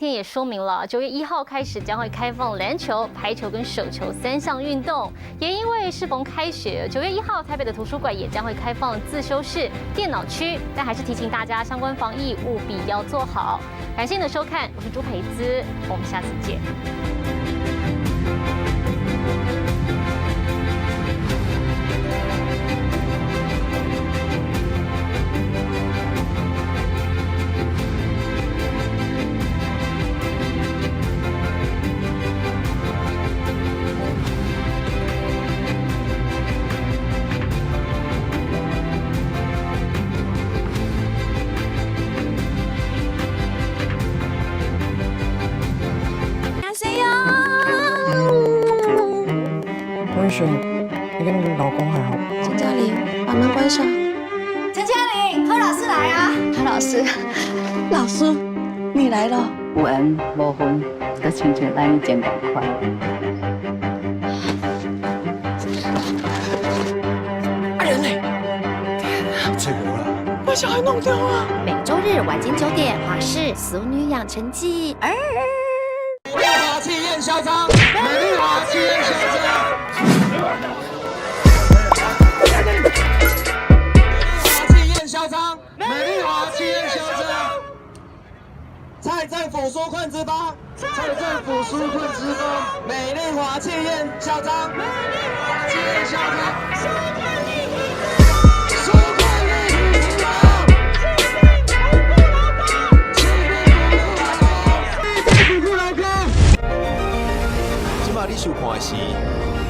天也说明了，9月1号开始将会开放篮球、排球跟手球3项运动。也因为适逢开学，9月1号台北的图书馆也将会开放自修室、电脑区，但还是提醒大家相关防疫务必要做好。感谢你的收看，我是朱培姿，我们下次见。文璇，你跟你老公还好？陈嘉玲，把门关上。陈嘉玲，何老师来啊！何老师，老师，你来了。有缘无分，都亲像咱以前同款。阿莲呢？这个了，把小孩弄掉了。每周日晚间9点，华视《俗女养成记》。美丽华气焰嚣张，美丽华气焰嚣张。美丽华气焰嚣张，蔡政府纾困之邦，蔡政府纾困之邦，美丽华气焰嚣张，美丽华气焰嚣张，纾困立体之邦，气病苦劳工，今摆你收看的是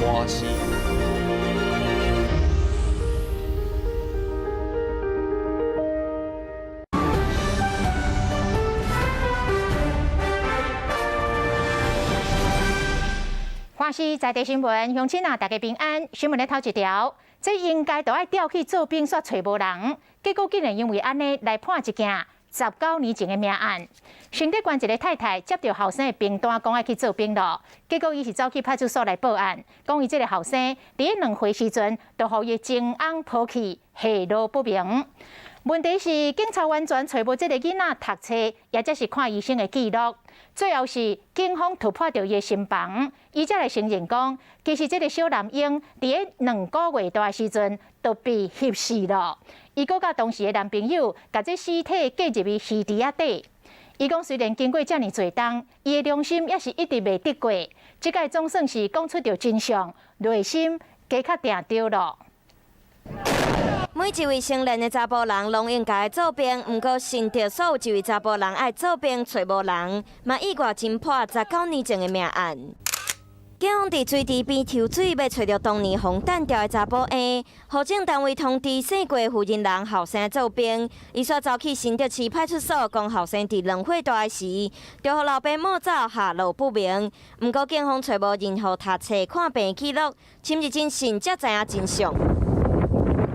华视。华视在地新闻，乡亲啊，大家平安。新闻咧头一条，这应该都爱调去做兵，煞找无人，结果竟然因为安尼来判一件19年前的命案。新德县一个太太接到后生的兵单，讲要去做兵咯，结果伊是走去派出所来报案，讲伊这个后生伫2回时阵，都互伊前翁抛弃，下落不明。问题是，警察完全找无这个囡仔读册，也则是看医生的记录。最后是警方突破到伊的新房，伊才来承认讲，其实这个小男婴伫2个月大的时阵都被翕死了。伊阁甲当时的男朋友，甲这尸体架入去尸池仔底。伊讲虽然经过遮尔侪冬，伊的良心也是一直袂得过。即个总算是讲出着真相，内心加较定着咯。每一位成年的查甫人拢应该做兵，毋过信着所有一位查甫人爱做兵找无人，嘛意外侦破19年前的命案。警方伫水池边抽水，要找到当年红弹掉的查甫A，户政单位通知姓过负责人后生做兵，伊煞走去新德市派出所，讲后生伫2岁大时，就互老爸冒走下落不明。毋过警方找无任何读册、看病记录，深入侦讯才知影真相。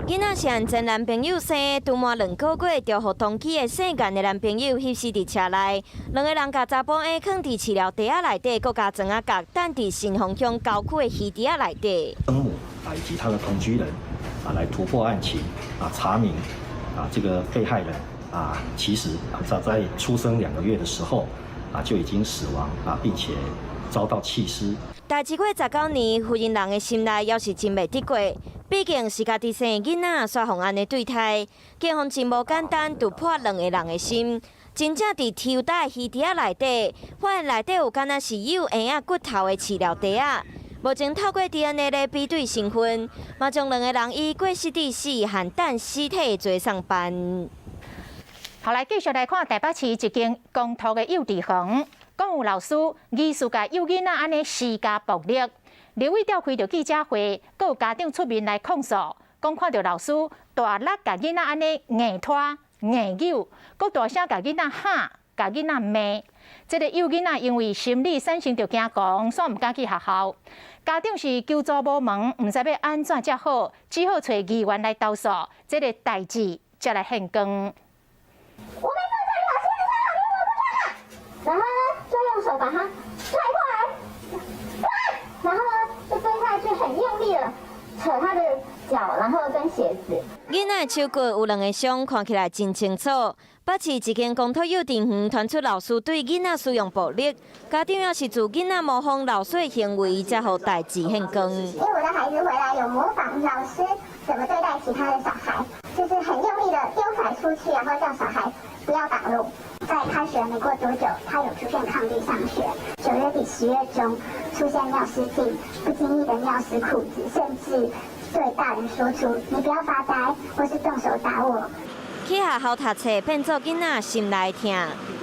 囡仔是按前男朋友生的，拄满2个月，就互同期的姓颜的男朋友翕死伫车内。2个人甲查甫 A 放伫饲料袋仔内底，佮甲装啊角等伫新丰乡郊区的鱼池仔内底。生母以及他的同居人来突破案情查明这个被害人其实早在出生2个月的时候就已经死亡并且遭到弃尸。代志过19年，负责人的心内也是真袂得过。毕竟是家己生的囡仔，煞互安尼对待，警方真无简单，突破2个人的心。真正伫抽屉的鱼池仔内底，发现内底有敢若是有婴仔骨头的饲料袋仔。目前透过 DNA 来比对身份，嘛将2个人以过失致死和等尸体做上办。后来继续来看台北市一间公托的幼稚园，讲有老师疑似甲幼囡仔安尼施加暴力。立委召开着记者会，阁有家长出面来控诉，讲看到老师大力甲囡仔安尼硬拖、硬扭，阁大声甲囡仔喊、甲囡仔骂。这个幼囡仔因为心理产生着惊狂，煞毋敢去学校。家长是求助无门，毋知要安怎才好，只好找议员来投诉，这个代志才来现光。我没犯错，你把鞋子穿好，给我不看了。然后呢，就用手把它踹过来，然后呢，就蹲下去很用力的扯他的脚，然后跟鞋子。囡仔手骨有2个伤，看起来真清楚。北市一间公托幼稚园传出老师对囡仔使用暴力，家长也是自囡仔模仿老师的行为，才互代志献光。因为我的孩子回来有模仿老师怎么对待其他的小孩，就是很用力的丢甩出去，然后叫小孩不要挡路。在开学没过多久，他有出现抗拒上学。9月底、10月中出现尿失禁，不经意的尿湿裤子，甚至对大人说出“你不要发呆”或是动手打我。去学校读册变做囡仔心内痛，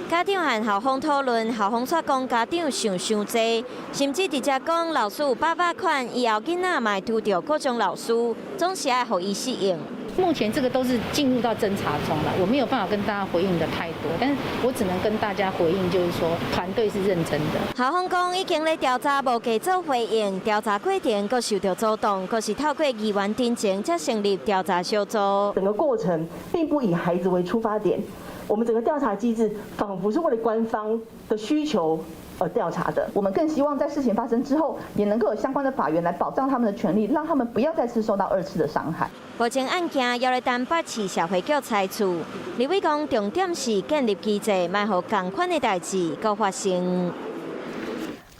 家长和校方讨论，校方却讲家长想多，甚至直接讲老师有800款，以后囡仔嘛会遇到各种老师，总是要互伊适应。目前这个都是进入到侦查中了，我没有办法跟大家回应的太多，但是我只能跟大家回应，就是说团队是认真的。校方讲已经咧调查，无加做回应，调查过程阁受到阻挡，阁是透过议员申请才成立调查小组。整个过程并不以孩子为出发点，我们整个调查机制仿佛是为了官方的需求而调查的。我们更希望在事情发生之后，也能够有相关的法源来保障他们的权利，让他们不要再次受到2次的伤害。目前案件要来等北市社会局裁处。李伟讲，重点是建立机制，卖互同款的代志搁发生。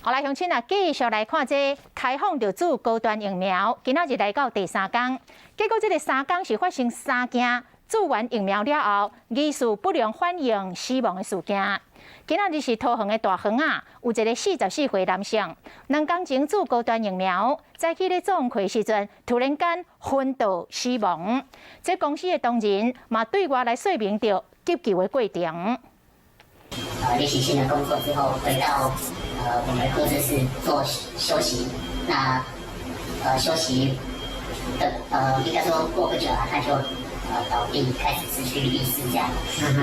好来，乡亲啊，继续来看这开放着注高端疫苗，今仔日来到第3天，结果这个3天是发生3件注完疫苗了后，疑似不良反应死亡的事件。今仔日是桃园的大园啊，有一个44岁男性，2天前注高端疫苗，早起咧做工课时阵，突然间昏倒死亡。这公司的同仁嘛对外来说明着急救的过程。练习新的工作之后，回到我们科室室做休息。那休息的应该说过不久啊，他就倒地，开始失去意识这样。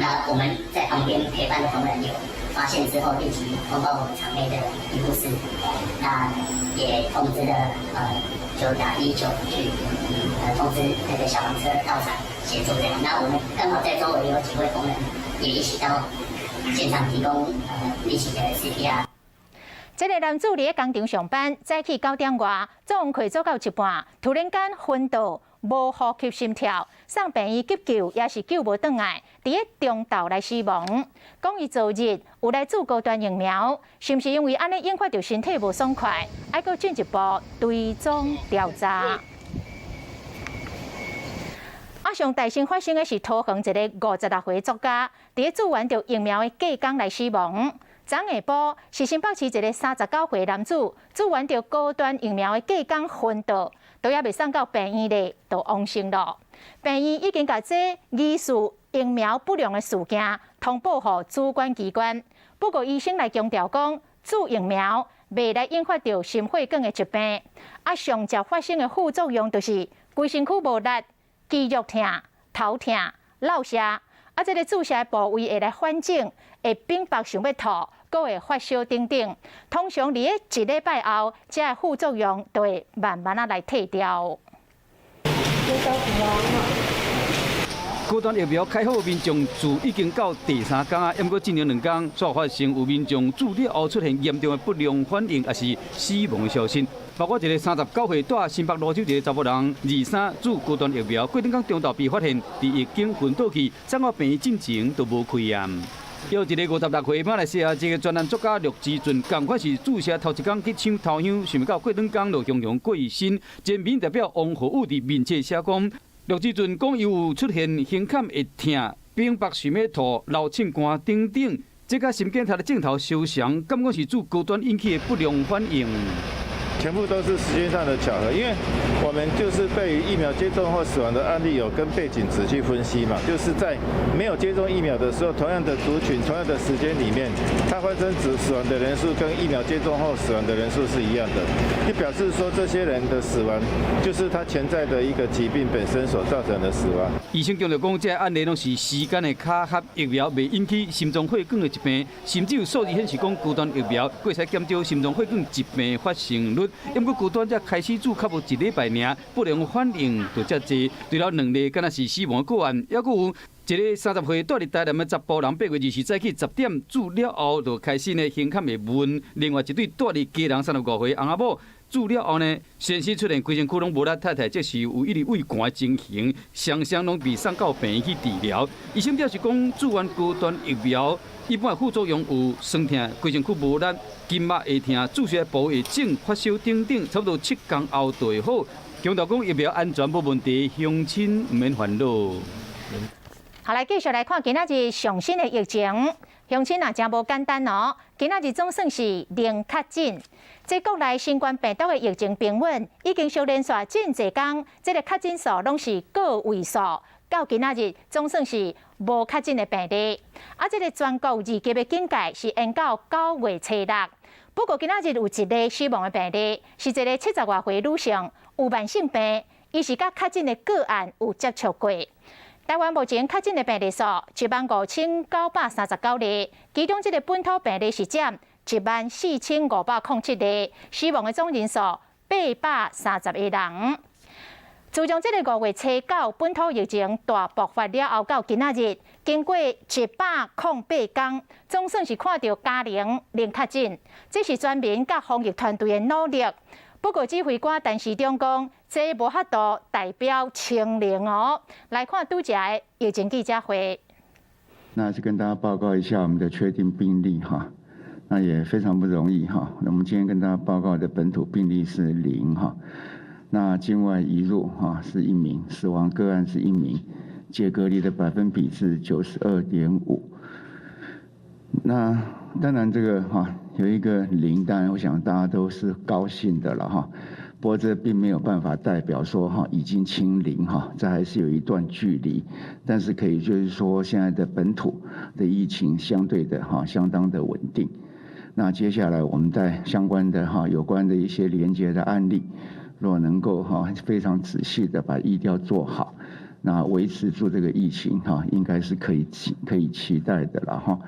那我们在旁边陪伴的同仁有发现之后，立即通报我们场内的医护室，那也通知了就打119去通知那个消防车到场协助这样。那我们刚好在周围有几位同仁也一起到现场提供立即的 CPR。这个男子伫咧工厂上班，早起9点外，做工课做到一半，突然间昏倒，无呼吸心跳，送病院急救也是救无倒来，伫咧中昼来死亡。讲伊昨日有来注高端疫苗，是毋是因为安尼引发着身体无爽快，还阁进一步追踪调查。上大新发生的是桃园一个56岁作家，伫咧注完着疫苗的隔天来死亡。昨下晡，是新北市一个39岁男子，注完着高端疫苗的隔天昏倒，都还未送到病院咧，就亡生了。病院已经把这疑似疫苗不良的事件通报给主管机关。不过医生来强调讲，注疫苗未来引发着心血管的疾病。上则发生的副作用就是规身躯无力、肌肉痛、头痛、落瀉。这个注射的部位会来反症，会并发想要吐，阁会发烧等等。通常伫咧1礼拜后，这个副作用就会慢慢来退掉。高端疫苗开放民众注已经到第3天啊，不过进行2天，却发生有民众注了后出现严重的不良反应，也是死亡的消息。包括一个39岁住新北芦洲一个查甫人，23注高端疫苗，过顶天中昼被发现伫已经昏倒去，送到病院进前都无开验。又一个56岁马来西亚一个专栏作家陆志俊，同款是注射头一天去抢头香，想到过两天就雄雄过身。前民代表王浩宇伫面册写讲，陆志俊讲伊有出现胸坎会痛、并发想要吐、流凊汗等等，这甲心检查的镜头相像，感觉是注高端引起的不良反应。全部都是时间上的巧合，因为我们就是对于疫苗接种后死亡的案例有跟背景仔细分析嘛，就是在没有接种疫苗的时候，同样的族群、同样的时间里面，它发生死亡的人数跟疫苗接种后死亡的人数是一样的，就表示说这些人的死亡就是他潜在的一个疾病本身所造成的死亡。医生强调讲，这案例拢是时间的卡合，疫苗未引起心脏血管的疾病，甚至有数字显示讲高端疫苗过才减少心脏血管疾病发生率。因过高端才开始注，较无1礼拜尔，不良反应就遮济。除了2例敢若是死亡个案，还佫有一个30岁住伫台南的查甫人，8月20日早起10点住了后，就开始呢胸坎会闷。另外一对住伫家人35岁翁仔某。住了后呢，先是出现规身躯拢无力，太太即是有一直畏寒的情形，双双拢被送到病院去治疗。医生表示讲，住完高端疫苗，一般副作用有酸痛、规身躯无力、筋膜会痛、注射部会肿、发烧等等，差不多7天后就会好。强调讲疫苗安全无问题，乡亲唔免烦恼。好，来继续来看今仔日上新的疫情，乡亲也真无简单哦。今仔日总算是零确诊。在国内新冠病毒的疫情平稳，已经连续真侪天，这个确诊数拢是个位数。到今仔日总算是无确诊的病例。这个全国2级的警戒是延到9月初6。不过今仔日有一例死亡的病例，是一个70多岁女性，有慢性病，伊是甲确诊的个案有接触过。台湾目前确诊的病例数75939例，其中这个本土病例是占14507例，死亡的总人数831人。自从这个5月初9本土疫情大爆发了后，到今仔日，经过108天，总算是看到家零确诊，这是全民甲防疫团队的努力。不过指挥官陈时中讲，这无法度代表清零哦。来看拄则的疫情记者会。那是跟大家报告一下我们的确定病例哈。那也非常不容易哈。那我们今天跟大家报告的本土病例是0哈，那境外移入哈是1名，死亡个案是1名，解隔离的百分比是92.5%。那当然这个哈有一个0，当然我想大家都是高兴的了哈。不过这并没有办法代表说哈已经清零哈，这还是有一段距离。但是可以就是说现在的本土的疫情相对的哈相当的稳定。那接下来我们在相关的哈有关的一些连结的案例，若能够哈非常仔细的把疫调做好，那维持住这个疫情哈，应该是可以期待的了哈。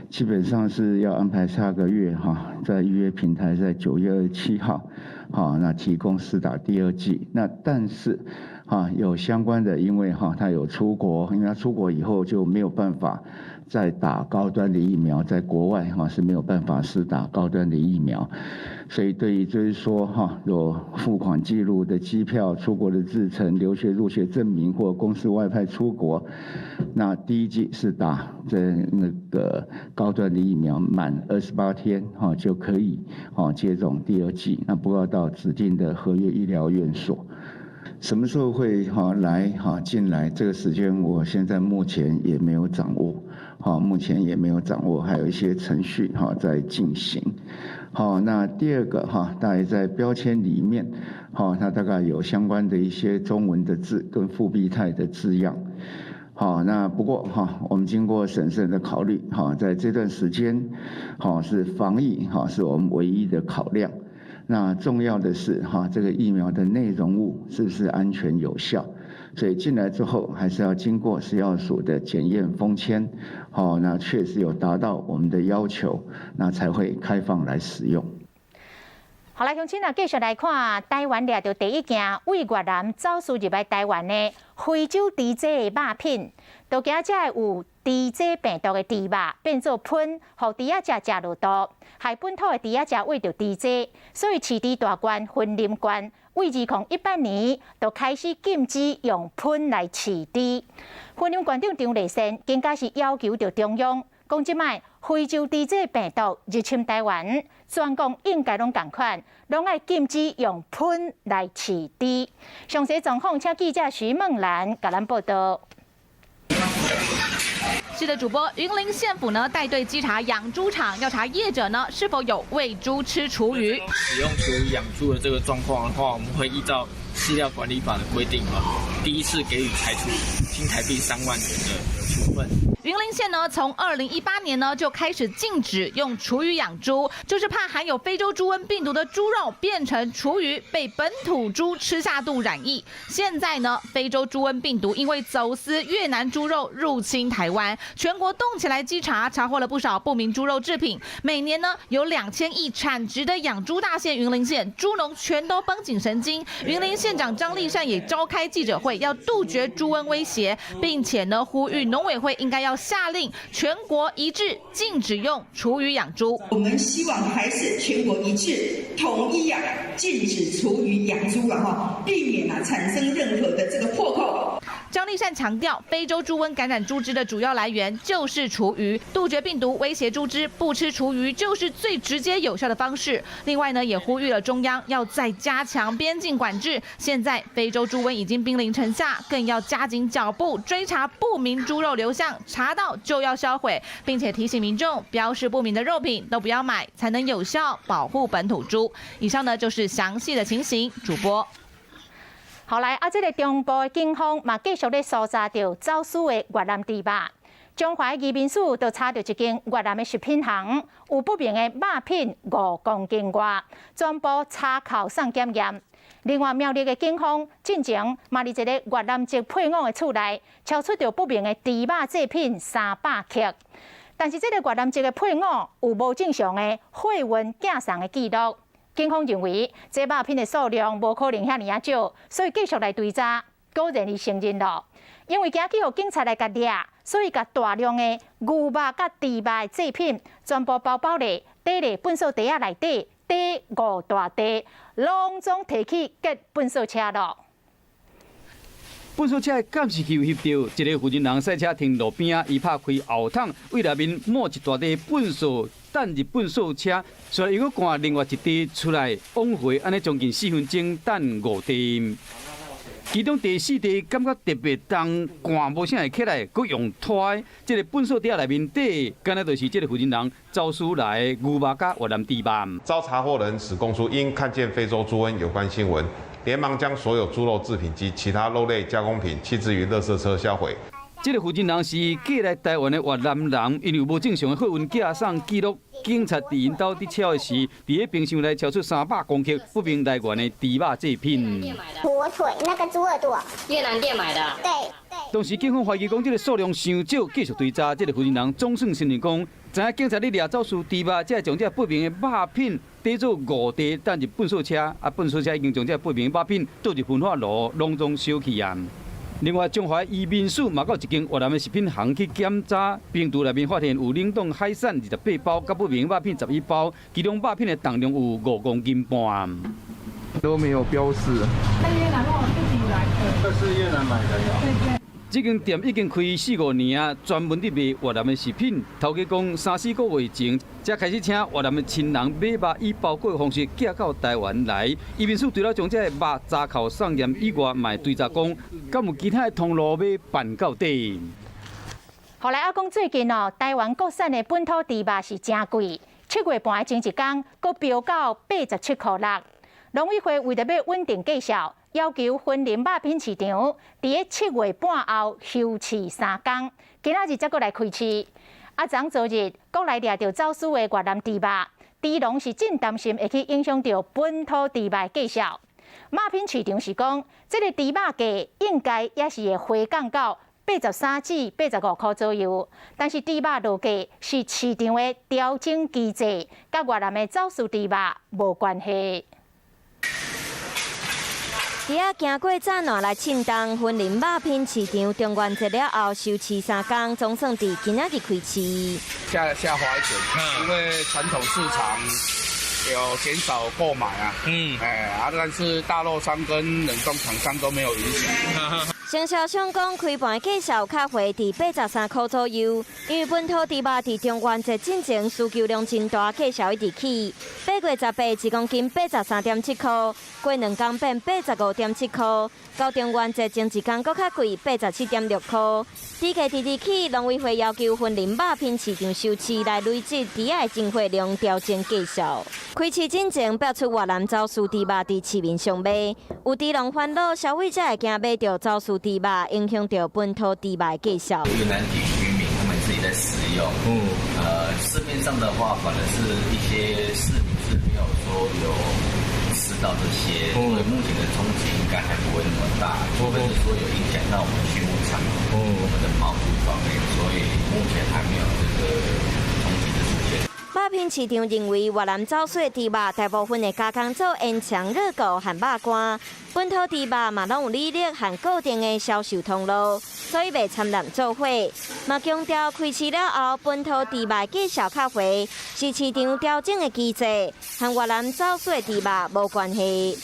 基本上是要安排下个月哈，在预约平台在9月27号，好，那提供施打第2剂。那但是有相关的，因为他有出国，因为他出国以后就没有办法再打高端的疫苗，在国外是没有办法施打高端的疫苗，所以对于就是说有付款记录的机票、出国的日程、留学入学证明或公司外派出国，那第1剂是打那个高端的疫苗，满28天就可以接种第2剂。那不要到指定的合约医疗院所。什么时候会来进来？这个时间我现在目前也没有掌握，还有一些程序在进行。好，那第2个大概在标签里面，它大概有相关的一些中文的字跟复必泰的字样。好，那不过我们经过审慎的考虑，在这段时间，是防疫是我们唯一的考量。那重要的是这个疫苗的内容物是不是安全有效？所以进来之后还是要经过食药署的检验封签，那确实有达到我们的要求，那才会开放来使用。好，来乡亲啊，继续来看台湾掠到第一件为越南走私入来台湾的非洲猪济的肉品，就惊这有猪济病毒的猪肉变做喷，互猪仔食食落肚，害本土的猪仔食喂到猪济，所以饲猪大县、云林县为2018年就开始禁止用喷来饲猪。云林县长张丽仙更加是要求着中央，讲即摆非洲猪济病毒入侵台湾，全国应该拢同款，拢爱禁止用喷来饲猪。详细状况，请记者徐梦兰甲咱报道。是的，主播，云林县府呢带队稽查养猪场，要查业者呢是否有喂猪吃厨余。使用厨余养猪的这个状况的话，我们会依照饲料管理法的规定第一次给予裁处新台币3万元的处分。云林县呢，从2018年呢就开始禁止用厨余养猪，就是怕含有非洲猪瘟病毒的猪肉变成厨余，被本土猪吃下肚染疫。现在呢，非洲猪瘟病毒因为走私越南猪肉入侵台湾，全国动起来稽查，查获了不少不明猪肉制品。每年呢，有2000亿产值的养猪大县云林县，猪农全都绷紧神经。云林县长张丽善也召开记者会，要杜绝猪瘟威胁，并且呢呼吁农委会应该要下令全国一致禁止用厨余养猪。我们希望还是全国一致统一禁止厨余养猪了哈，避免产生任何的这个破口。张丽善强调，非洲猪瘟感染猪只的主要来源就是厨余，杜绝病毒威胁猪只，不吃厨余就是最直接有效的方式。另外呢，也呼吁了中央要再加强边境管制。现在非洲猪瘟已经兵临城下，更要加紧脚步追查不明猪肉流向，查到就要销毁，并且提醒民众标示不明的肉品都不要买，才能有效保护本土猪。以上呢就是详细的情形，主播。后来这个中部的警方嘛继续咧搜查到走私的越南猪肉。中华移民署就查到一间越南的食品行，有不明的肉品5公斤外，全部查扣送检验。另外，苗栗的警方进前嘛伫一个越南籍配偶的厝内，敲出到不明的猪肉制品300克。但是，这个越南籍的配偶有无正常的货运寄送的记录。警方认为，这肉品的数量无可能遐尼少，所以继续来追查，果然伊承认了。因为惊去互警察来甲掠，所以甲大量的牛肉甲猪肉的制品全部包咧底咧粪扫袋内底，底5大袋，拢总摕去结粪扫车咯。粪扫车的监视器有翕到，一个负责人赛车停路边啊，伊拍开后窗，为内面抹一大袋粪扫，等入粪扫车，随后又搁赶另外一袋出来往回，安尼将近4分钟等5袋。其中第4袋感觉特别重，赶无啥会起来，佮用拖。这个粪扫袋内面底，敢若就是这个负责人走私来的牛肉甲越南猪肉。遭查获人史供述，因看见非洲猪瘟有关新闻，连忙将所有猪肉制品及其他肉类加工品弃置于垃圾车销毁。这个负责人是寄来台湾的越南人，因为无正常的货运寄送记录，警察伫因兜伫敲的时，伫个冰箱内敲出300公克不明来源的猪肉制品。火腿那个猪耳朵，越南店买的。对。当时警方怀疑讲这个数量伤少，继续追查。这个负责人总算承认讲，知影警察咧掠走私猪肉，才将这不明的肉品底做5袋，等入粪扫车。粪扫车已经将这不明的肉品倒入焚化炉，拢总烧去啊。另外，中华移民署嘛到一间越南的食品行去检查，冰橱内面发现有冷冻海产28包，甲不明肉品11包，其中肉品的重量有5公斤半。都没有标示。在越南我自己来的。这是越南买的呀。这间店已经开4-5年啊，专门伫卖越南的食品。头家讲3-4个月前，才开始请越南的亲人买肉以包裹的方式寄到台湾来。移民署除了将这肉查扣送验以外，嘛追查讲，敢有其他的通路要办到底。后来讲最近台湾国产的本土猪肉是真贵，7月半前一天，阁飙到87块6。农委会为着要稳定绩效，要求分林肉品市场伫个7月半后休市3天，今仔日才阁来开市。昨日国内掠到走私的越南猪肉，猪农是真担心会去影响到本土猪肉的绩效。肉品市场是讲，这个猪肉价应该也是会回降到83至85块左右，但是猪肉落价是市场的调整机制，甲越南的走私猪肉无关系。伫啊，经过早暖来庆东分林肉品市场中元节了后休市3天，总算伫今仔日开市。下滑一点，因为传统市场有减少购买啊。但是大肉商跟冷冻厂商都没有影响。经销商讲，开盘价小较回伫83块左右，因为本土猪肉伫中元节进前需求量真大，价小一直起。8月18，1公斤83.7块，过2天变85.7块，到中元节前一天搁较贵，87.6块。猪价直直起，农委会要求分林肉品市场收市来累积猪仔的进货量，调整价销。开市进前标出越南走私猪肉伫市面上卖，有猪农烦恼，消费者会惊买到走私猪肉，影响到本土猪肉的价销。越南籍居民他们自己在使用，市面上的话，反而是一些市民是没有说有吃到这些，所以目前的冲击应该还不会那么大，除非是说有影响到我们畜牧场，我们的毛猪方面，所以目前还没有这个冲击的出现。肉肉品市场认为，越南走水猪肉大部分的加工做烟肠、热狗和肉干，本土猪肉嘛拢有履历和固定的销售通路，所以袂参人做伙。嘛强调开市了后，本土猪肉计销较回，是市场调整的机制，和越南走水猪肉无关系。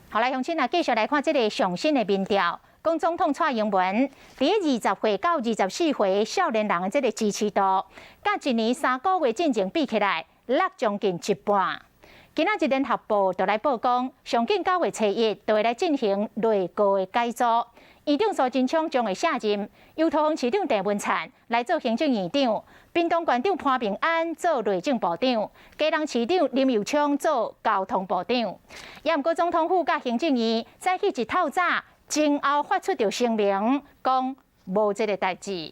好，来，乡亲啊，继续来看这个上新的民调。讲总统蔡英文伫20岁到24岁少年人的这个支持度，甲一年3个月进前比起来，落将近一半。今仔日联合报就来报讲，上近9月初1就会来进行内阁的改组。院长苏贞昌将会卸任，由桃园市长郑文灿来做行政院长，屏东县长潘平安做内政部长，嘉南市长林佑昌做交通部长。也毋过总统府甲行政院早起一透早，前后发出着声明，讲无这个代志。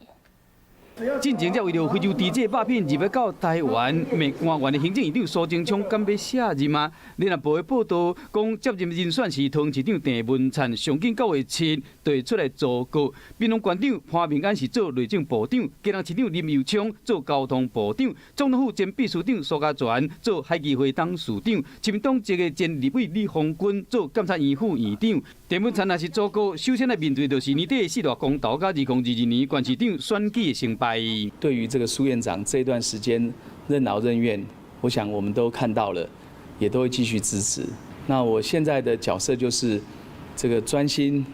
进前才为了非洲猪这肉品入要到台湾，美官员的行政院长苏贞昌敢要卸任吗？联合报的报道讲，接任人选是桃园市长郑文灿，上近9月7日就会出来组阁。屏东县长潘平安是做内政部长，嘉南市长林佑昌做交通部长，总统府前秘书长苏家全做海基会董事长，亲民党籍的前立委李鸿钧做监察院副院长。郑文灿也是组阁，首先来面对就是年底的4大公投甲2022年县市长选举的成败。对于这个苏院长这段时间任劳任怨，我想我们都看到了，也都会继续支持。那我现在的角色就是这个专心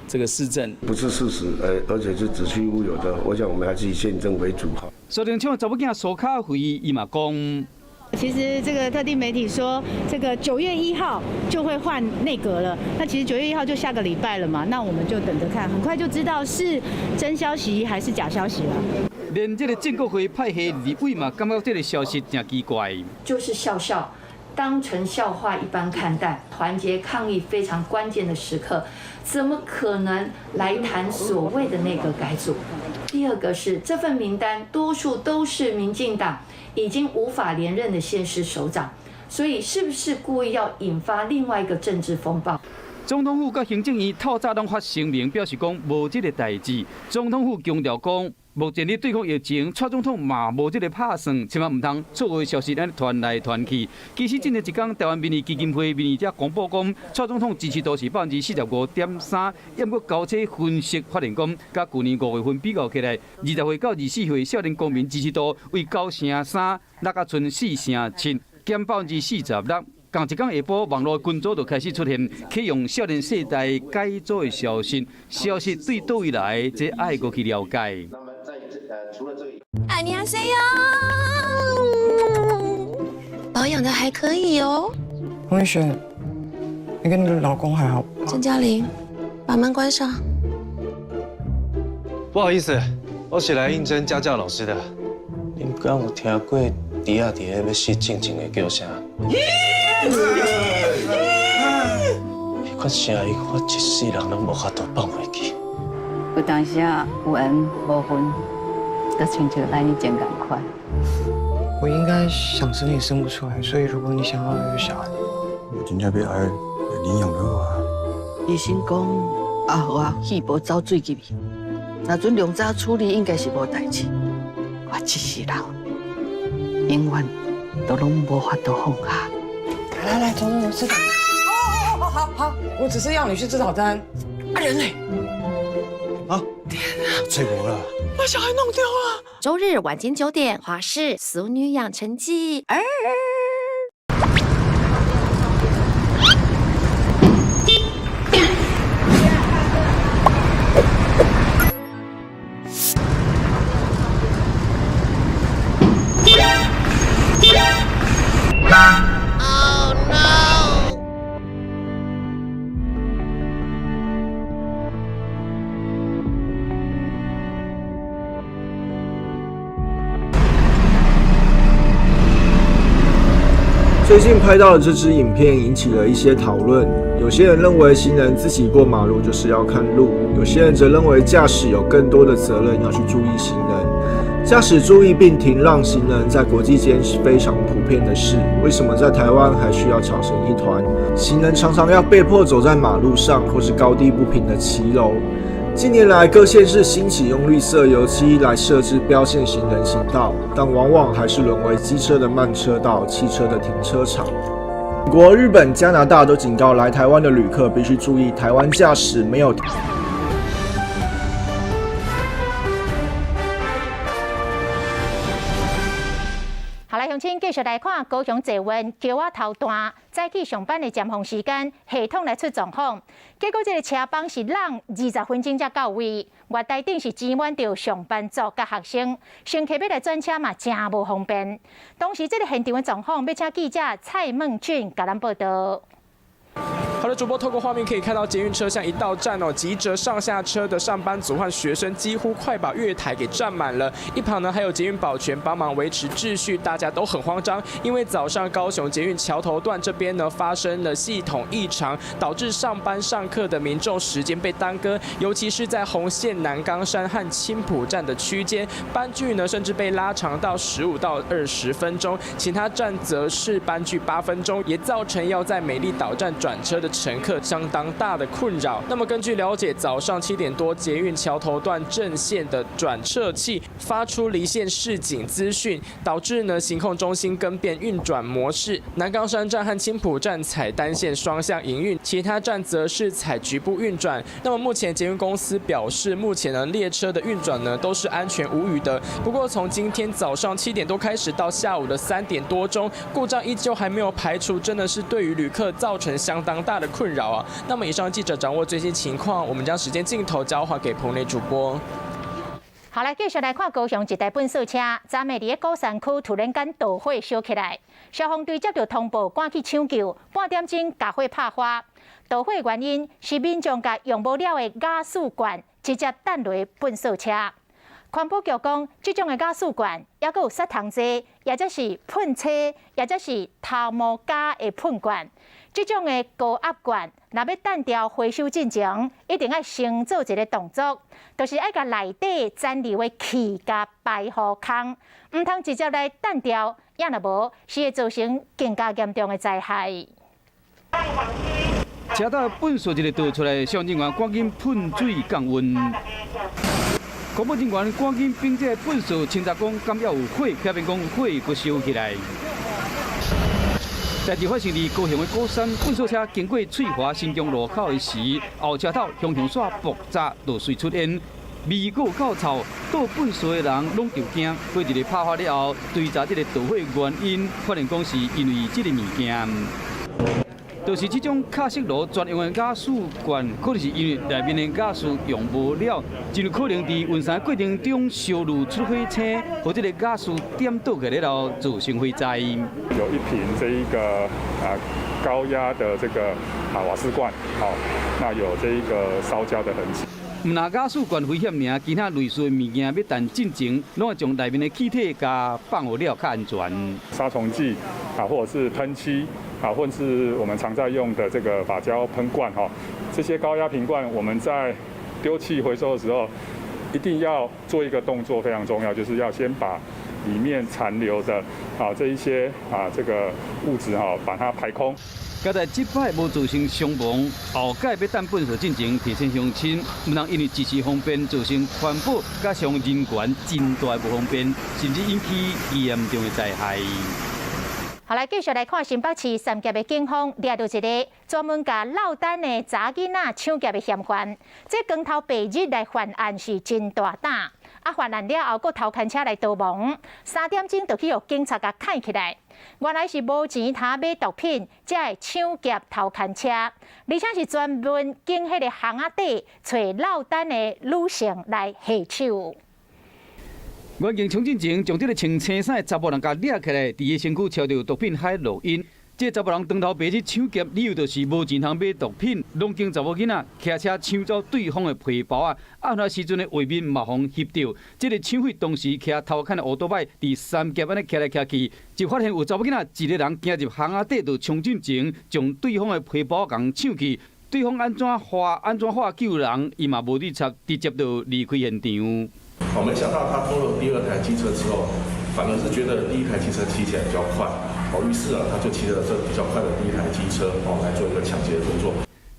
这个市政，不是事实，而且是子虚乌有的。我想我们还是以宪政为主哈。苏贞昌的查某囝苏卡辉伊嘛讲。其实这个特定媒体说，这个9月1号就会换内阁了。那其实9月1号就下个礼拜了嘛，那我们就等着看，很快就知道是真消息还是假消息了。连这个政国会派系立委嘛，感觉这个消息真奇怪。就是笑，当成笑话一般看待，团结抗疫非常关键的时刻，怎么可能来谈所谓的内阁改组？第二个是这份名单多数都是民进党已经无法连任的县市首长，所以是不是故意要引发另外一个政治风暴？总统府甲行政院透早拢发声明，表示讲无这个代志。总统府强调讲，目前咧对抗疫情，蔡总统嘛无这个拍算，千万唔通错误消息安尼传来传去。其实前一天，台湾民意基金会民意者公布讲，蔡总统支持度是45.3%，也不过交叉分析发现讲，甲去年5月份比较起来，20岁到24岁少年公民支持度为9.3%，落甲剩4.7%，减46%。同一天下晡，网络群组就开始出现启用少年世代改组的消息，消息对倒位来，这爱过去了解。哎，你好谁哟？保养的还可以哦。洪宇轩，你跟你的老公还好？郑嘉玲，把门关上。不好意思，我是来应征家教老师的。你敢有听过猪仔伫咧要死进前的叫声？迄款声音，我一世人拢无法度放袂记。有当时啊，有缘无分，就亲像来你真赶快。我应该想生也生不出来，所以如果你想要有小孩，我真正要爱领养就好啊。医生讲阿豪啊，气无走水入去，若准量早处理，应该是无代志。我一世人永远都拢无法度放下。来，彤彤吃早餐。好，我只是要你去吃早餐。啊，人呢？啊！天啊，睡我了，把小孩弄丢了。周日晚间9点，华视《俗女养成记》。最近拍到的这支影片引起了一些讨论，有些人认为行人自己过马路就是要看路，有些人则认为驾驶有更多的责任要去注意行人。驾驶注意并停让行人在国际间是非常普遍的事，为什么在台湾还需要吵成一团？行人常常要被迫走在马路上，或是高低不平的骑楼。近年来，各县市兴起用绿色油漆来设置标线行人行道，但往往还是沦为机车的慢车道、汽车的停车场。美国、日本、加拿大都警告来台湾的旅客必须注意，台湾驾驶没有。好来，乡亲继续来看高雄坐运桥仔头段早起上班的尖峰时间，系统来出状况。结果这个车帮是让20分钟才到位，月台顶是挤满着上班族甲学生，乘客要来转车嘛，真无方便。当时这个现场的状况，要请记者蔡孟俊甲咱报道。好的，主播透过画面可以看到，捷运车厢一到站哦，急着上下车的上班族和学生几乎快把月台给占满了。一旁呢还有捷运保全帮忙维持秩序，大家都很慌张，因为早上高雄捷运桥头段这边呢发生了系统异常，导致上班上课的民众时间被耽搁，尤其是在红线南冈山和青埔站的区间，班距呢甚至被拉长到15到20分钟，其他站则是班距8分钟，也造成要在美丽岛站转车的乘客相当大的困扰。那么根据了解，早上7点多，捷运桥头段正线的转撤器发出离线示警资讯，导致呢行控中心更变运转模式。南冈山站和青埔站采单线双向营运，其他站则是采局部运转。那么目前捷运公司表示，目前呢列车的运转呢都是安全无虞的。不过从今天早上7点多开始到下午的3点多钟，故障依旧还没有排除，真的是对于旅客造成相当大的困扰啊。那么以上记者掌握最新情况，我们将时间镜头交还给棚内主播。好来，继续来看高雄一台笨手车，昨暝伫高山区突然间导火烧起来，消防队接到通报，赶去抢救，半点钟甲火拍花。导火原因是民众甲用无了的瓦斯罐直接弹落笨手车。环保局讲，这种的瓦斯罐也佫有杀虫剂，或者是喷车，或者是头毛胶的喷罐。这种的高压罐，若要弹掉回收进前，一定要先做一个动作，就是要甲内底残留的气甲排互空，唔通直接来弹掉，也若无是会造成更加严重的灾害。车道粪扫一个倒出来，消防人员赶紧喷水降温。公务人员赶紧并这粪扫清查讲，敢要有火，避免讲火佫烧起来。代志发生伫高雄的高山，粪扫车经过翠华新疆路口的时，后车头向线爆炸，落水出现，味够够臭，倒粪扫的人拢着惊。过一个拍发了后，追查这个导火原因，发现讲是因为这个物件。就是这种卡式炉专用的瓦斯罐，可能是因为内面的瓦斯用无了，真有可能伫运送过程中烧入出火星，或者个瓦斯点倒起来了造成火灾。有一瓶这一个高压的这个瓦斯罐，好，那有这一个烧焦的痕迹。唔拿瓦斯罐危险尔，其他类似的物件要弹进前，拢要将内面的气体甲放好了，较安全。杀虫剂或者是喷漆或者是我们常在用的这个发胶喷罐这些高压瓶罐，我们在丢弃回收的时候，一定要做一个动作，非常重要，就是要先把里面残留的这一些这个物质把它排空。交代这摆无造成伤亡，后届要等粪扫进前提前乡亲，唔通因为一时方便造成环保甲消防人员真大不方便，甚至引起严重的灾害。好来，继续来看新北市三峡的警方抓到一个专门甲落单的查囡仔抢劫的嫌犯。这光头白日来犯案是真大胆，犯案了后，佫偷牵车来逃亡，3点钟就去予警察甲牵起来。原来是无钱通买毒品，才会抢劫偷牵车，而且是专门经迄个巷仔底找落单的女性来下手。原警冲进前，将这个穿青衫的查某人甲抓起来，伫伊身躯抄到毒品海录音。这查某人当头白日抢劫，理由就是无钱通买毒品。拢经查某囡仔骑车抢走对方的皮包啊！案发时阵的画面嘛，互翕到。这个抢匪当时骑偷牵的乌托摆，伫三峡安尼骑来骑去，就发现有查某囡仔一个人行入巷仔底，就冲进前将对方的皮包共抢去。对方安怎化救人，伊嘛无理睬，直接就离开现场。没想到他偷了第二台机车之后，反而是觉得第一台机车骑起来比较快，于是他就骑着这比较快的第一台机车来做一个抢劫的动作。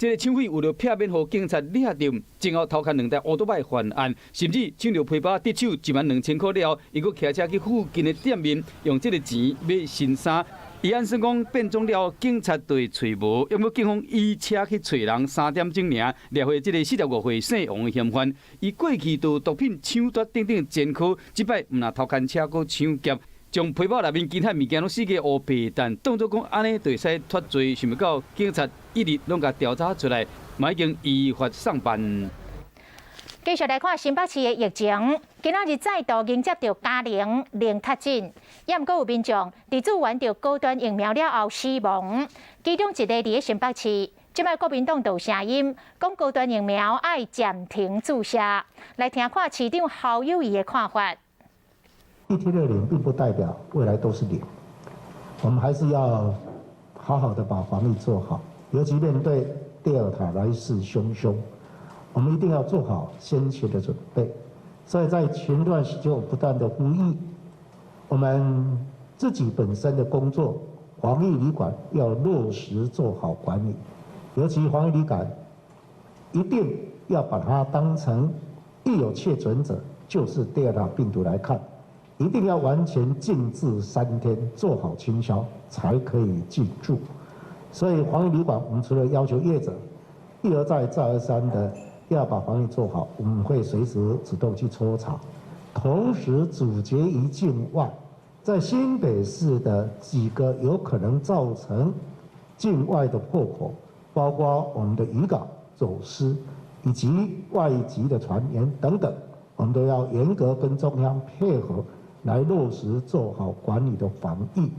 这个抢匪为了避免互警察抓到，前后偷牵2台乌托邦犯案，甚至抢到皮包得手12000块了后，伊佫骑车去附近的店面，用这个钱买新衫。伊按算讲变装了，警察就会找无，要么警方以车去找人3点钟尔，掠回这个45岁姓王的嫌犯。伊过去就毒品抢夺等等前科，即摆毋若偷牵车，佫抢劫。将皮包内面其他物件拢四个乌白蛋，当作讲安尼就会使脱罪，想不到警察一日拢甲调查出来，嘛已经依法上班。继续来看新北市的疫情，今仔日再度迎接到加零确诊，也毋过有民众伫注完着高端疫苗了后死亡，其中一个伫新北市。即摆国民党有声音讲高端疫苗爱暂停注射，来听看市长侯友宜的看法。一天的0并不代表未来都是0，我们还是要好好的把防疫做好，尤其面对第二塔来势汹汹，我们一定要做好先前的准备。所以在前段时间，我不断的呼吁，我们自己本身的工作，防疫旅馆要落实做好管理，尤其防疫旅馆一定要把它当成一有确诊者就是第二塔病毒来看。一定要完全静置3天，做好清消，才可以进驻。所以防疫旅馆，我们除了要求业者一而再、再而三的要把防疫做好，我们会随时主动去抽查，同时阻截于境外，在新北市的几个有可能造成境外的破口，包括我们的渔港走私以及外籍的船员等等，我们都要严格跟中央配合。来落实做好管理的防疫。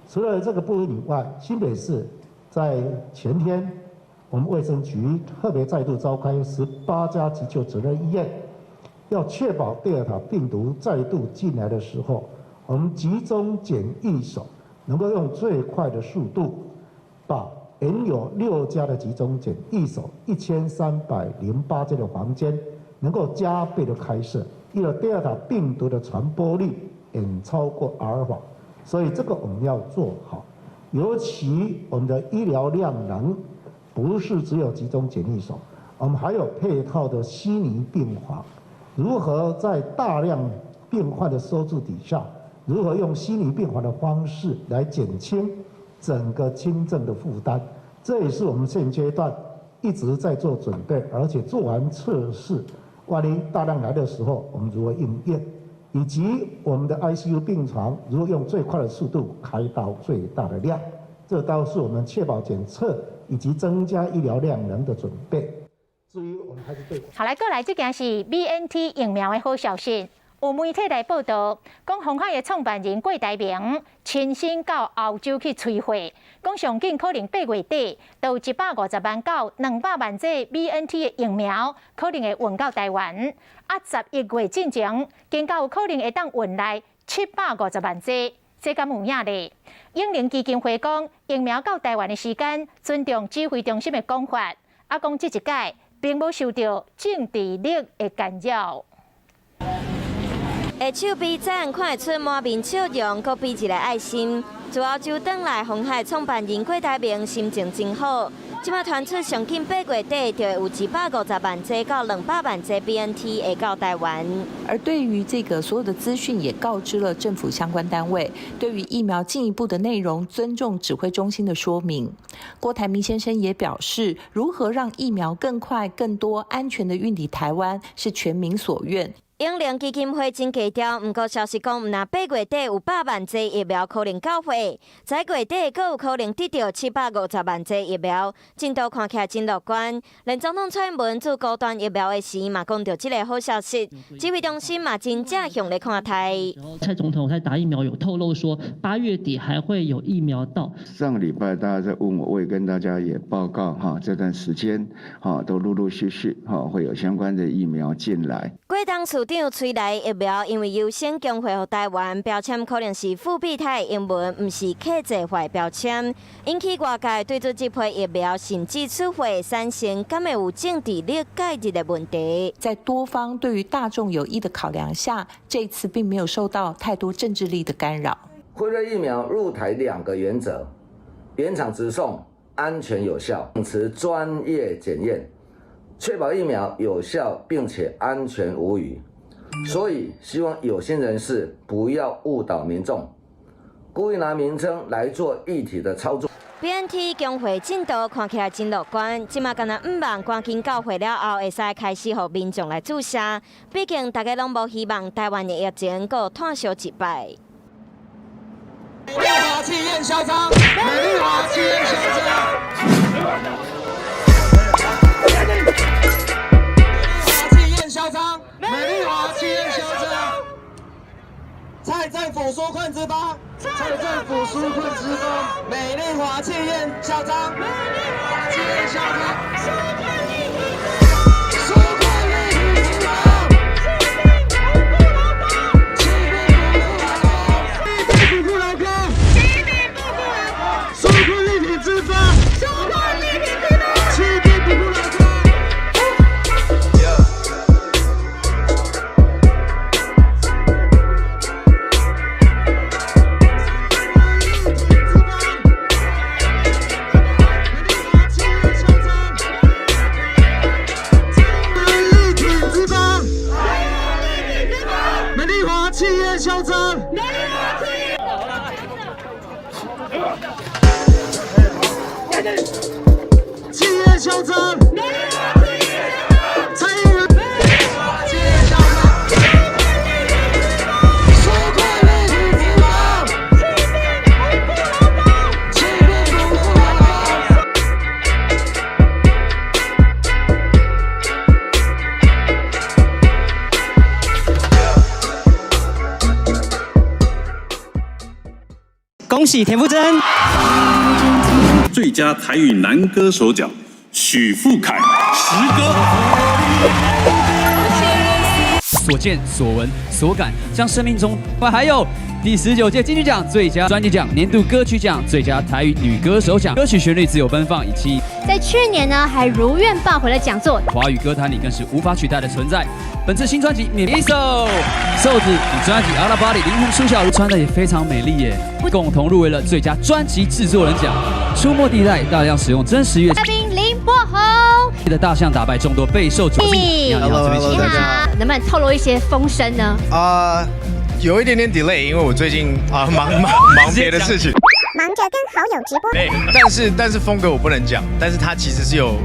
除了这个部分以外，新北市在前天，我们卫生局特别再度召开18家急救责任医院，要确保第二塔病毒再度进来的时候，我们集中检疫所能够用最快的速度，把原有6家的集中检疫所1308间的房间，能够加倍的开设。因为第二塔病毒的传播率远超过阿尔法，所以这个我们要做好。尤其我们的医疗量能不是只有集中检疫所，我们还有配套的悉尼病房。如何在大量病患的收治底下，如何用悉尼病房的方式来减轻整个轻症的负担，这也是我们现阶段一直在做准备，而且做完测试。万一大量来的时候，我们如何应验，以及我们的 ICU 病床如何用最快的速度开到最大的量，这都是我们确保检测以及增加医疗量能的准备。至于我们还是对。好，来过来，这件是 BNT 疫苗的好消息。有媒体来报道，讲鸿海的创办人郭台铭亲身到澳洲去催货，讲上紧可能8月底到150万到200万剂 BNT 的疫苗，可能会运到台湾。11月之前，更加有可能会当运来750万剂，这敢有影咧？英灵基金会讲，疫苗到台湾的时间尊重指挥中心的讲法，讲这一届并无受到政治力的干扰。下手臂赞看得出满面笑容，搁比一个爱心。自澳洲返来，鸿海创办人郭台铭心情真好。即马传出上近8月底就会有150万剂到200万剂 BNT 会到台湾。而对于这个所有的资讯，也告知了政府相关单位。对于疫苗进一步的内容，尊重指挥中心的说明。郭台铭先生也表示，如何让疫苗更快、更多、安全的运抵台湾，是全民所愿。英灵基金会真低调，不过消息讲，若8月底有100万剂疫苗可能到货，在月底更有可能得到750万剂疫苗，进度看起来真乐观。连总统蔡英文做高端疫苗的时，嘛讲到这个好消息，指挥中心嘛真正向咧看台。蔡总统在打疫苗有透露说，8月底还会有疫苗到。上个礼拜大家在问我，我也跟大家也报告哈，这段时间哈都陆陆续续哈会有相关的疫苗进来。过当处长催来疫苗，因为优先供回予台湾，标签可能是复必泰英文，不是客制化标签，引起外界对这批疫苗甚至出货产生敢会有政治力介入的问题。在多方对于大众有益的考量下，这次并没有受到太多政治力的干扰。辉瑞疫苗入台2个原则：原厂直送、安全有效，秉持专业检验，确保疫苗有效并且安全无虞。所以希望有心人士不要误导民众，故意拿名称来做议题的操作。BNT 工会进度看起来真乐观，即马敢若5万赶紧到会了后，会使开始予民众来注射。毕竟大家拢无希望台湾的疫情搁炭烧一摆。美丽华气焰嚣张，美丽华气焰嚣张，美丽华气焰嚣张。蔡政府纾困之邦，蔡政府纾困之邦，美丽华气焰嚣张，美丽华气焰嚣张，纾困立体之邦，纾困立体之邦，气兵不顾劳工，气兵不顾劳工，纾困立体之邦，纾困立体之邦，气兵不顾劳工。气焰嚣张，气焰嚣张，蔡英文，气焰嚣张，纾困立体之邦，气兵不顾劳工。恭喜田馥甄！最佳台语男歌手奖，许富凯，时歌。所见所闻所感，将生命中还有第19届金曲奖最佳专辑奖、年度歌曲奖、最佳台语女歌手奖，歌曲旋律自由奔放，以及在去年呢还如愿抱回了讲座。华语歌坛里更是无法取代的存在。本次新专辑《免一手瘦子》与专辑《阿拉巴里》灵魂苏小茹穿的也非常美丽耶，共同入围了最佳专辑制作人奖。出没地带大量使用真实乐器。嘉宾林柏宏的大象打败众多备受瞩目。你好，这边请。你好，能不能透露一些风声呢？有一点点 delay， 因为我最近忙别的事情，忙着跟好友直播。对，但是风格我不能讲，但是它其实是有。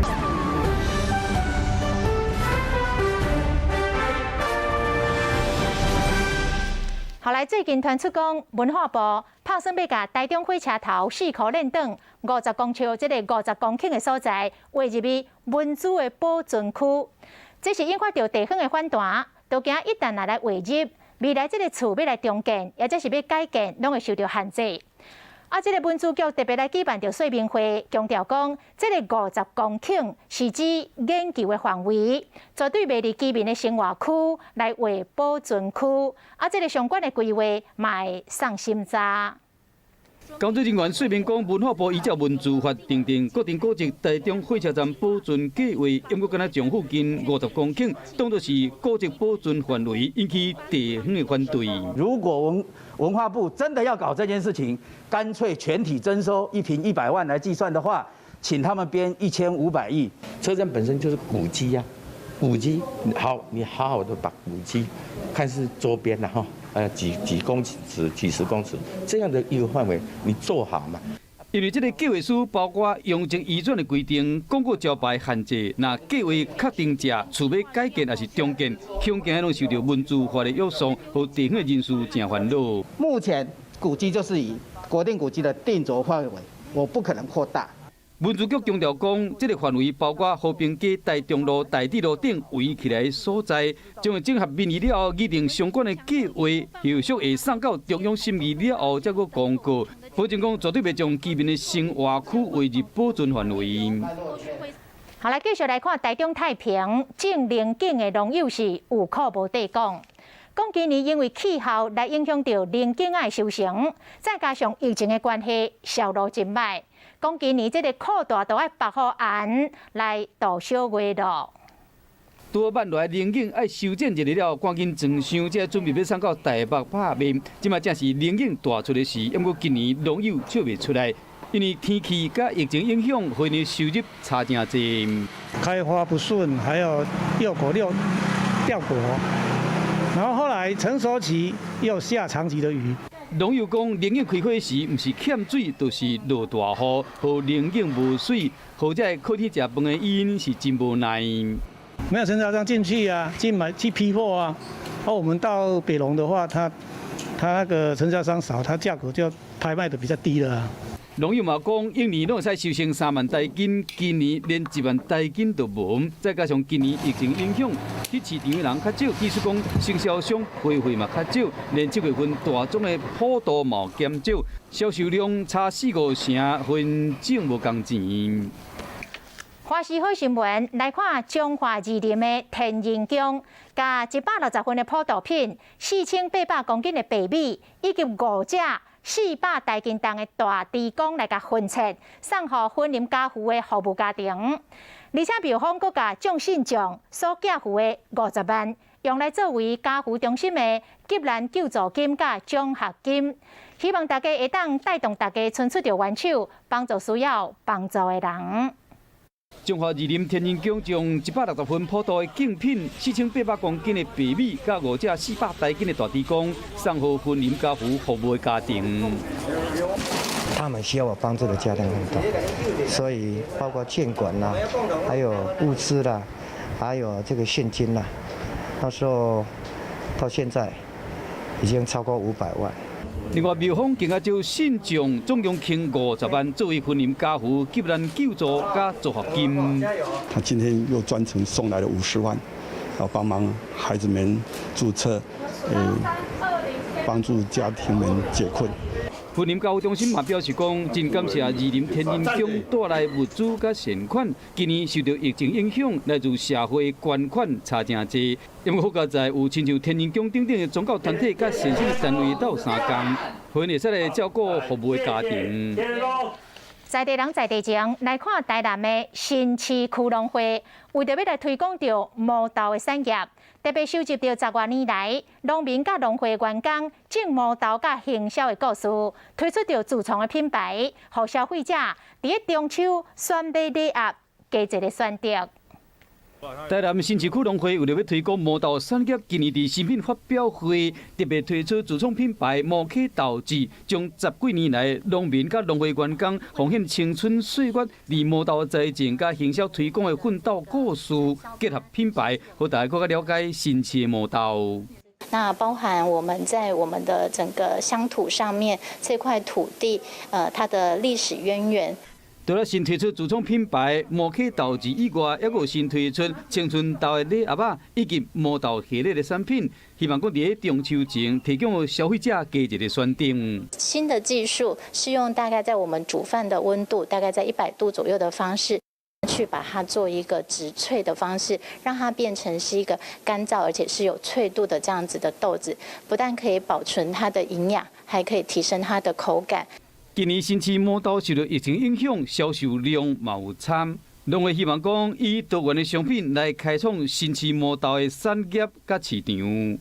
后来最近传出讲，文化部拍算要甲台中火车头4块练长50公尺这个50公顷的所在划入去文资的保存区，这是引发到地方的反弹，都惊一旦来划入，未来这个厝要来重建，或者是要改建，拢会受到限制。这个文资局特别来举办着说明会，强调讲，这个50公顷是指研究的范围，绝对袂离居民的生活区来划保存区。这个相关的规划嘛会送心查。工作人员说明讲，文化部依照文资法订定固定古迹台中火车站保存计划，因为敢若将附近50公顷当作是古迹保存范围，引起地方的反对。如果文化部真的要搞这件事情，干脆全体征收，1坪100万来计算的话，请他们编1500亿。车站本身就是古迹呀，古迹好，你好好的把古迹，看是周边然后几公尺、几十公尺这样的一个范围，你做好嘛。因为这个计划书包括用地移转的规定、广告招牌限制，那计划确定者厝要改建还是重建，恐惊拢受到文资法的约束，和地方的人士真烦恼。目前古迹就是以国定古迹的定着范围，我不可能扩大。文资局强调讲，这个范围包括和平街、台中路、台地路等围起来的所在，将会整合民意了后，拟定相关的计划，后续会送到中央审议了后，再个公告，保证讲绝对袂将居民的生活区划入保存范围。好，来继续来看台中太平正宁景的农友是有苦无地讲。讲今年因为气候来影响到宁景的收成，再加上疫情的关系，销路真歹。讲今年这个苦大都要白虎岩来度小月咯。多半来宁景爱修剪一日了，赶紧装箱，才准备要送到台北拍面。即马正是宁景大出的时，不过今年农友笑袂出来。因为天气甲疫情影响，花牛收入差真济。开花不顺，还有幼果掉果，然后后来成熟期又下长期的雨。农友讲，龙眼开花时，唔是欠水，就是落大雨，和龙眼无水，或者靠天食饭的因是真无奈。没有承销商进去啊，去批货啊。我们到北农的话，他那个承销商少，他价格就拍卖的比较低了。农友嘛讲，永年拢会使收成3万台斤，今年连1万台斤都无，再加上今年疫情影响，去市场的人较少，技术讲经销商回费嘛较少，连7月份大宗的普渡嘛减少，销售量差4-5成，分正无共钱。华视好新闻来看中华二林的天人宫，加160份的普渡品，4800公斤的白米，以及5只400台斤重的大猪公来甲分切，送予婚林家户的服务家庭。而且庙方阁甲奖信奖所寄付的50万，用来作为家户中心的急难救助金甲奖学金。希望大家会当带动大家伸出着援手，帮助需要帮助的人。中华二林天人宫将160份普渡的贡品、4800公斤的白米，甲5只400台斤的大猪公，送予婚林家户服务的家庭。他们需要我帮助的家庭很多，所以包括建管啦，还有物资啦，还有这个现金啦，到时候到现在已经超过500万。另外，庙方更加招信众，总共倾50万作为婚林家户急难救助加助学金。他今天又专程送来了50万，要帮忙孩子们注册，帮助家庭们解困。婚林教育中心嘛表示讲，真感谢二林天人宫带来物资甲善款。今年受到疫情影响，来自社会捐款差真济。因为好佳在有亲像天人宫等等的宗教团体甲善心单位斗相共，会会使来照顾服务的家庭。在地人在地情来看台南的新市区农会，为着要来推广着毛豆的产业，特别收集着10多年来农民甲农会员工种毛豆甲行销的故事，推出着自创的品牌，让消费者伫中秋选买礼盒加一个选择。台南新市区农会为了要推广毛豆产业，今年伫新品发表会特别推出自创品牌毛客豆子，将10几年来农民甲农会员工奉献青春岁月，伫毛豆栽种甲行销推广的奋斗故事，结合品牌，让大家更加了解新奇的毛豆。那包含我们在我们的整个乡土上面这块土地，它的历史渊源。除了新推出自创品牌毛客豆子以外，还有新推出青春豆的礼盒仔以及毛豆系列的产品，希望讲伫中秋前提供消费者加一个选择。新的技术是用大概在我们煮饭的温度大概在100度左右的方式，去把它做一个植萃的方式，让它变成是一个干燥而且是有脆度的这样子的豆子，不但可以保存它的营养，还可以提升它的口感。今年新市毛豆受到疫情影响，销售量嘛有惨。农会希望讲以多元的商品来开创新市毛豆的产业甲市场。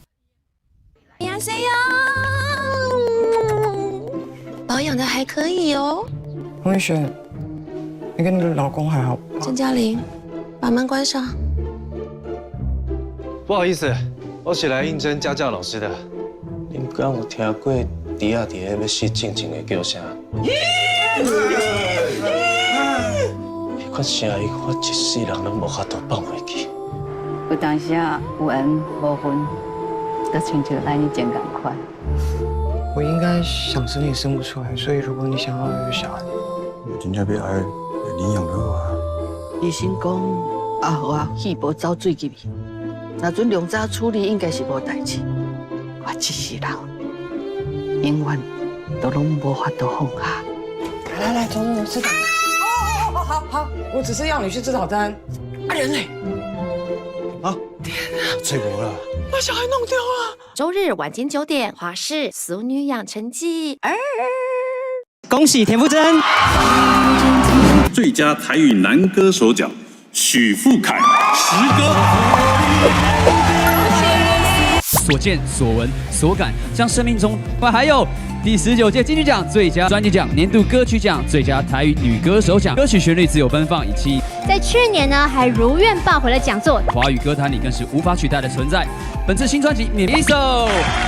呀谁呀？保养的还可以哦。洪宇轩，你跟你的老公还好？郑嘉玲，把门关上。不好意思，我是来应征家教老师的。恁敢有听过猪仔伫咧要死静静的叫声？迄款声音，我一世人拢无法度放袂记。有当时啊，有缘无分，都亲像咱以前同款。我应该想生也生不出来，所以如果你想要有个小孩，真正要爱领养的话，医生讲阿豪啊，气无走水入去，若准量早处理，应该是无代志。我一世人永远都拢无法度放下。来，走，吃早餐。好，我只是要你去吃早餐。啊，人嘞？啊，天啊，吹无了，把小孩弄丢了。周日晚间9点，华视《俗女养成记》。恭喜田馥甄！最佳台语男歌手奖，许富凯，时歌。所见所闻所感，将生命中还有第19届金曲奖最佳专辑奖、年度歌曲奖、最佳台语女歌手奖、歌曲旋律自由奔放，以及在去年呢还如愿抱回了讲座。华语歌坛里更是无法取代的存在。本次新专辑《免一首》，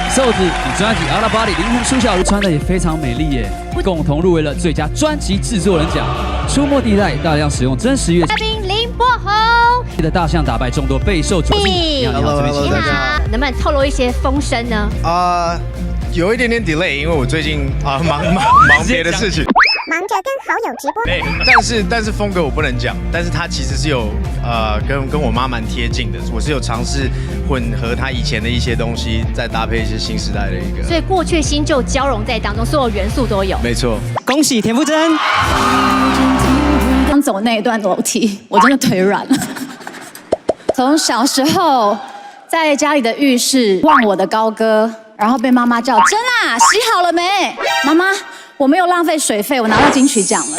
瘦子与专辑《阿拉巴里》灵魂苏小如穿的也非常美丽耶，共同入围了最佳专辑制作人奖。出没地带大量使用真实乐器。嘉宾林柏宏的大象打败众多备受瞩目。你好，你好，能不能透露一些风声呢？有一点点 delay， 因为我最近忙别的事情。忙着跟好友直播。对，但是风格我不能讲，但是他其实是有跟我妈蛮贴近的，我是有尝试混合他以前的一些东西，再搭配一些新时代的一个。所以过去新旧交融在当中，所有元素都有。没错。恭喜田馥甄。刚走那一段楼梯，我真的腿软了。从小时候在家里的浴室忘我的高歌，然后被妈妈叫真啊，洗好了没？妈妈，我没有浪费水费，我拿到金曲奖了。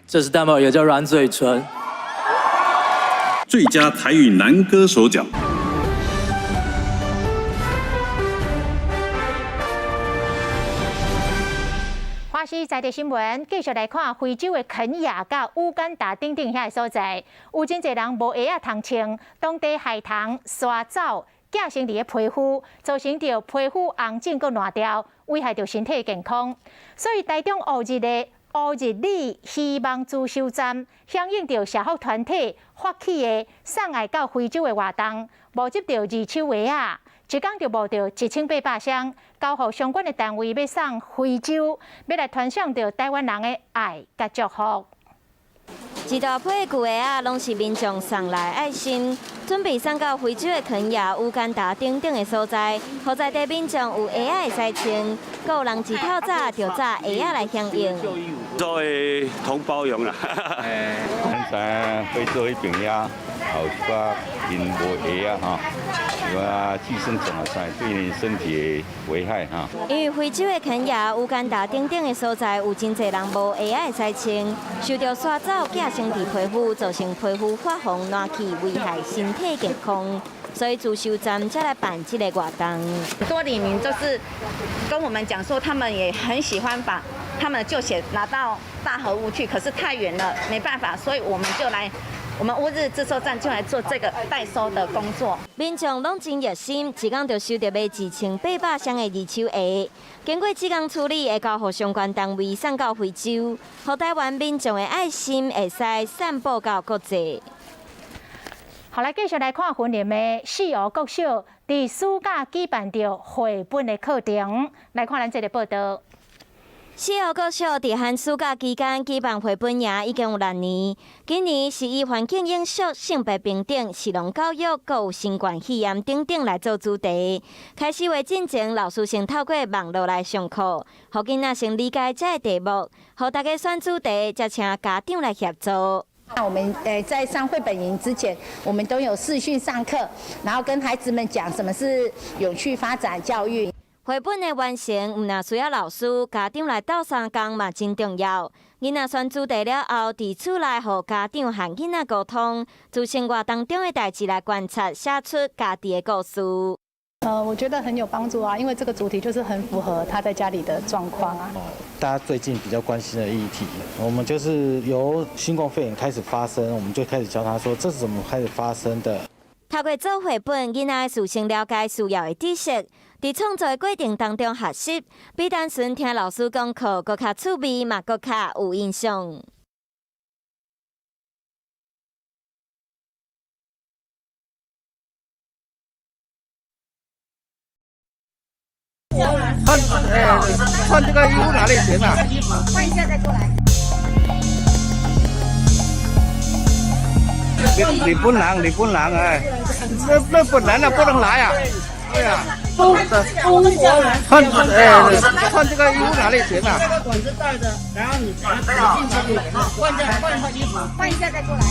这是代表也叫软嘴唇。最佳台语男歌手奖。华视在地新闻，继续来看非洲的肯亚甲乌干达等等遐个所在，有真侪人无鞋通穿，当地海棠、沙藻寄生伫个皮肤，造成着皮肤红肿佮烂掉，危害着身体健康。所以台中乌日的乌日里希望自修站响应着社福团体发起的送爱到非洲的活动，募集着2手鞋啊。一天就募到1800箱，交予相关的单位要送非洲，要来传送到台湾人的爱甲祝福。一大批的旧鞋啊，拢是民众送来爱心，准备送到非洲的肯亚、乌干达等等的所在，好在地民众有鞋仔会使穿，还有人一透早就炸鞋仔来响应。作为同胞用啦，现在非洲迄边呀，有一寡因无鞋啊哈。寄生虫啊，对你身体危害哈。因为非洲的肯亚、乌干达等等的所在，有真侪人无鞋仔会使穿，受到沙藻寄生伫皮肤，造成皮肤发红、烂起，危害身体健康。所以自修站才来办这个活动。很多里民就是跟我们讲说，他们也很喜欢把他们的旧鞋拿到大河屋去，可是太远了，没办法，所以我们就来。我们乌日自收站就来做这个代收的工作。民众拢真热心，一天就收到卖2800箱的2手鞋，经过几天处理，会交予相关单位送到非洲，让台湾民众的爱心会使散布到国际。好，来继续来看云林的四湖国小，伫暑假举办着绘本的课程，来看咱这个报道。四湖国小伫寒暑假期间举办绘本营已经有6年，今年是以环境永续、性别平等、适农教育、还有新冠肺炎等等来做主题。开始会进前，老师先透过网络来上课，互囡仔先理解这个题目，互大家选主题，再请家长来协助。那我们在上绘本营之前，我们都有视讯上课，然后跟孩子们讲什么是永续发展教育。绘本的完成，唔但需要老师、家长来斗相共嘛，真重要。囡仔选主题了后，伫厝内互家长和囡仔沟通，从生活当中的代志来观察，写出家己的故事。我觉得很有帮助啊，因为这个主题就是很符合他在家里的状况啊。大家最近比较关心的议题，我们就是由新冠肺炎开始发生，我们就开始教他说这是怎么开始发生的。透过做绘本，囡仔事先了解需要的知识，伫创作的过程当中学习，比单纯听老师讲课更较趣味，嘛更较有印象。穿这个衣服哪里行啊？换一下再过来。你不能哎，那本来不能来啊，对啊，穿这个衣服哪里行啊？管子带着，然后你把它进去，换衣服，换一下再过来。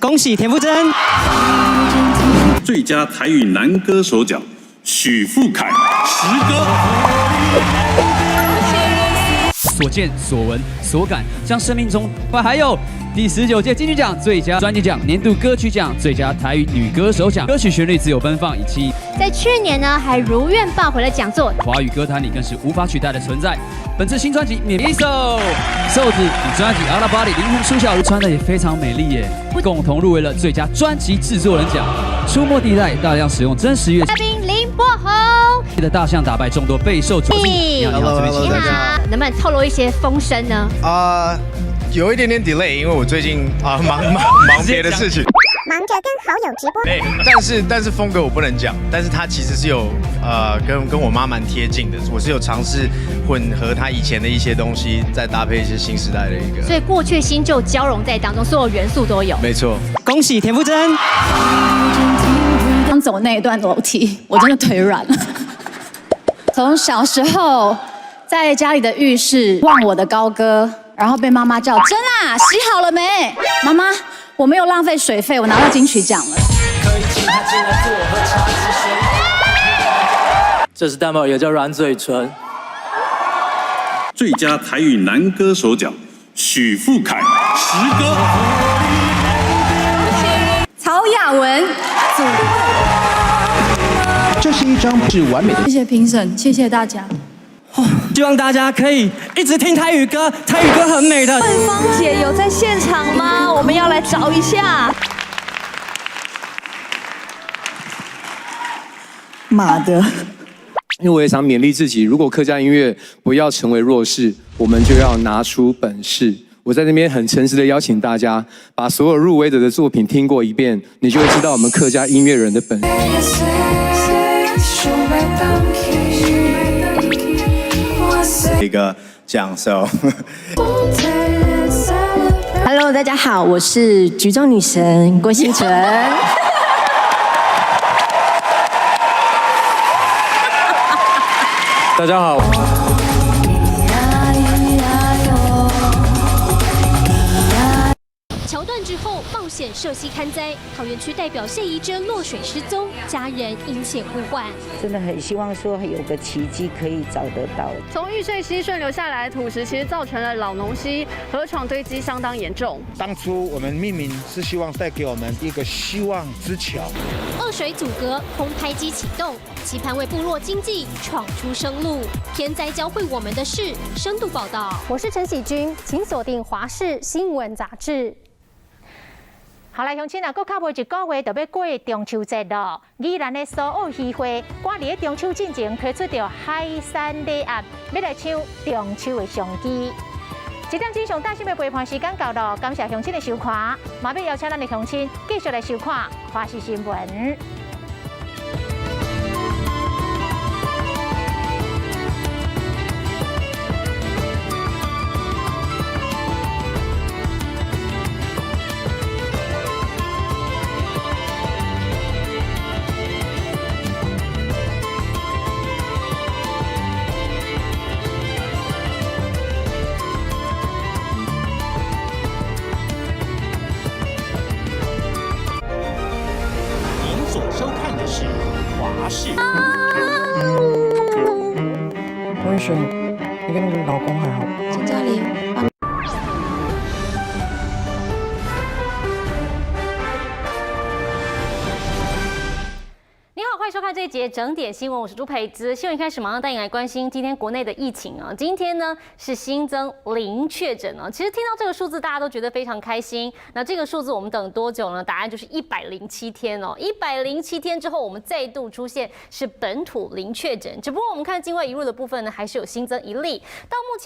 恭喜田馥甄。最佳台语男歌手奖许富凯，时歌。所见所闻所感，将生命中还有第19届金曲奖最佳专辑奖、年度歌曲奖、最佳台语女歌手奖，歌曲旋律自由奔放，以及在去年呢还如愿抱回了讲座，华语歌坛里更是无法取代的存在。本次新专辑《免一首瘦子》与专辑《阿拉巴里》灵魂苏小如穿的也非常美丽耶，共同入围了最佳专辑制作人奖。出没地带大量使用真实乐器。嘉宾林柏宏的大象打败众多备受瞩目。你好，这边请。你好，能不能透露一些风声呢？有一点点 delay， 因为我最近忙别的事情，忙着跟好友直播。对，但是风格我不能讲，但是他其实是有跟我妈蛮贴近的，我是有尝试混合他以前的一些东西，再搭配一些新时代的一个，所以过去新旧交融在当中，所有元素都有。没错，恭喜田馥甄。刚走那一段楼梯，我真的腿软了。从小时候在家里的浴室望我的高歌，然后被妈妈叫珍啊，洗好了没？妈妈，我没有浪费水费，我拿到金曲奖了。这是蛋堡，也叫软嘴唇。最佳台语男歌手奖许富凯，时歌。曹雅文，这是一张是完美的。谢谢评审，谢谢大家。希望大家可以一直听台语歌，台语歌很美的。万芳姐有在现场吗？我们要来找一下。妈的！因为我也想勉励自己，如果客家音乐不要成为弱势，我们就要拿出本事。我在那边很诚实的邀请大家，把所有入围者的作品听过一遍，你就会知道我们客家音乐人的本事。一个奖手。Hello， 大家好，我是举重女神郭婞淳。大家好。桥段之后，冒险涉溪勘灾，桃园区代表谢宜珍落水失踪，家人殷切呼唤。真的很希望说有个奇迹可以找得到。从玉穗溪顺流下来的土石，其实造成了老农溪河床堆积相当严重。当初我们命名是希望带给我们一个希望之桥。恶水阻隔，空拍机启动，期盼为部落经济闯出生路。天灾教会我们的事，深度报道。我是陈喜君，请锁定华视新闻杂志。好来，乡亲啊，搁较无一个月就要过中秋节咯。宜兰的苏澳渔会赶伫中秋进前推出着海产礼盒，要来抢中秋的商机。这点真相大新闻陪伴时间到咯，感谢乡亲的收看，嘛要邀请咱的乡亲继续来收看华视新闻。文璇，你跟你老公还好？陈嘉玲。欢迎收看这一节整点新闻，我是朱培姿。新闻一开始马上带你来关心今天国内的疫情啊。今天呢是新增0确诊啊。其实听到这个数字，大家都觉得非常开心。那这个数字我们等多久呢？答案就是107天哦。107天之后，我们再度出现是本土0确诊。只不过我们看境外移入的部分呢，还是有新增1例。到目前。